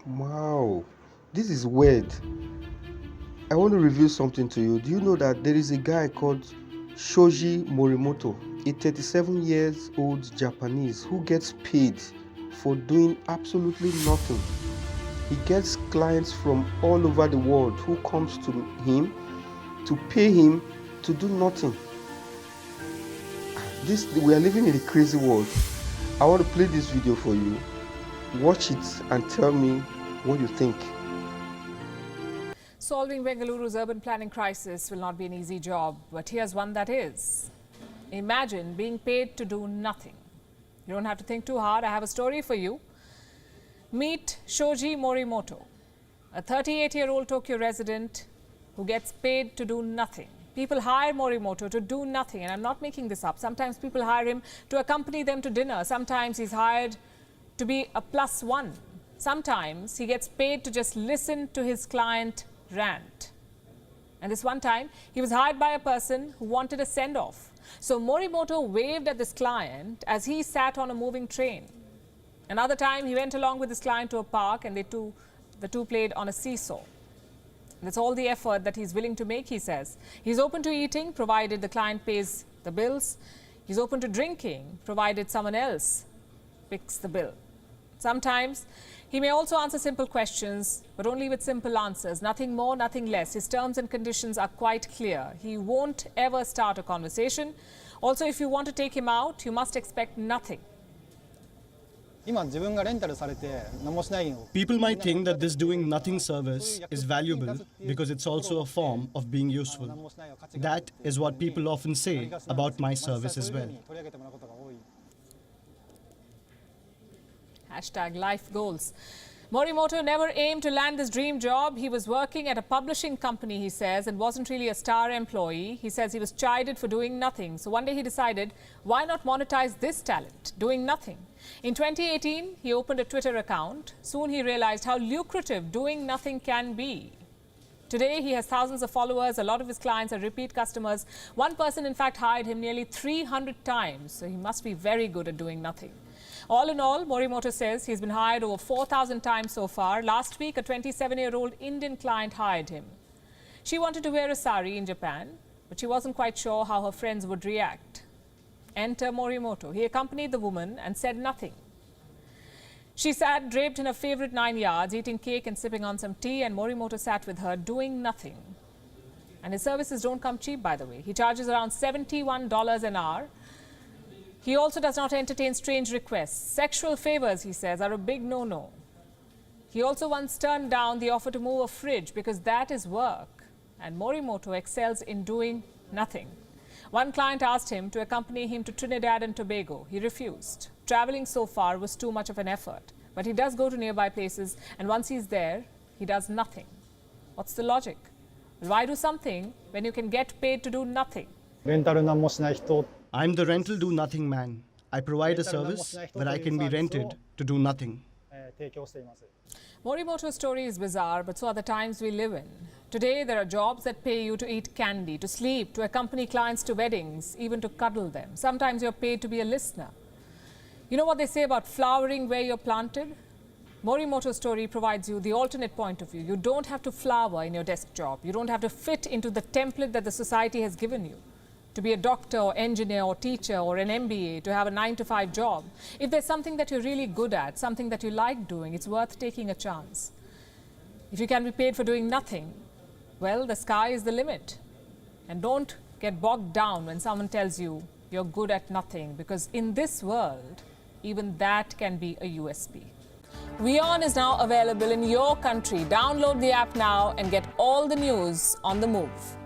Wow, this is weird. I want to reveal something to you. Do you know that there is a guy called Shoji Moromoto, a 37 years old Japanese who gets paid for doing absolutely nothing. He gets clients from all over the world who comes to him to pay him to do nothing. We are living in a crazy world. I want to play this video for you. Watch it and tell me what you think. Solving Bengaluru's urban planning crisis will not be an easy job, but here's one that is. Imagine being paid to do nothing. You don't have to think too hard. I have a story for you. Meet Shoji Moromoto, a 38-year-old Tokyo resident who gets paid to do nothing. People hire Moromoto to do nothing, and I'm not making this up. Sometimes people hire him to accompany them to dinner. Sometimes he's hired to be a plus one. Sometimes he gets paid to just listen to his client rant. And this one time, he was hired by a person who wanted a send-off. So Moromoto waved at this client as he sat on a moving train. Another time, he went along with his client to a park and the two played on a seesaw. That's all the effort that he's willing to make, he says. He's open to eating, provided the client pays the bills. He's open to drinking, provided someone else picks the bill. Sometimes, he may also answer simple questions, but only with simple answers. Nothing more, nothing less. His terms and conditions are quite clear. He won't ever start a conversation. Also, if you want to take him out, you must expect nothing. People might think that this doing nothing service is valuable because it's also a form of being useful. That is what people often say about my service as well. #life goals. Moromoto never aimed to land his dream job. He was working at a publishing company, he says, and wasn't really a star employee. He says he was chided for doing nothing. So one day he decided, why not monetize this talent, doing nothing? In 2018, he opened a Twitter account. Soon he realized how lucrative doing nothing can be. Today, he has thousands of followers. A lot of his clients are repeat customers. One person, in fact, hired him nearly 300 times. So he must be very good at doing nothing. All in all, Moromoto says he's been hired over 4,000 times so far. Last week, a 27-year-old Indian client hired him. She wanted to wear a sari in Japan, but she wasn't quite sure how her friends would react. Enter Moromoto. He accompanied the woman and said nothing. She sat draped in her favorite 9 yards, eating cake and sipping on some tea, and Moromoto sat with her doing nothing. And his services don't come cheap, by the way. He charges around $71 an hour. He also does not entertain strange requests. Sexual favors, he says, are a big no-no. He also once turned down the offer to move a fridge because that is work. And Moromoto excels in doing nothing. One client asked him to accompany him to Trinidad and Tobago. He refused. Traveling so far was too much of an effort. But he does go to nearby places, and once he's there, he does nothing. What's the logic? Why do something when you can get paid to do nothing? I'm the rental do nothing man. I provide a service where I can be rented to do nothing. Moromoto's story is bizarre, but so are the times we live in. Today, there are jobs that pay you to eat candy, to sleep, to accompany clients to weddings, even to cuddle them. Sometimes you're paid to be a listener. You know what they say about flowering where you're planted? Moromoto's story provides you the alternate point of view. You don't have to flower in your desk job. You don't have to fit into the template that the society has given you. To be a doctor or engineer or teacher or an MBA, to have a 9-to-5 job. If there's something that you're really good at, something that you like doing, it's worth taking a chance. If you can be paid for doing nothing, well, the sky is the limit. And don't get bogged down when someone tells you you're good at nothing, because in this world, even that can be a USP. WION is now available in your country. Download the app now and get all the news on the move.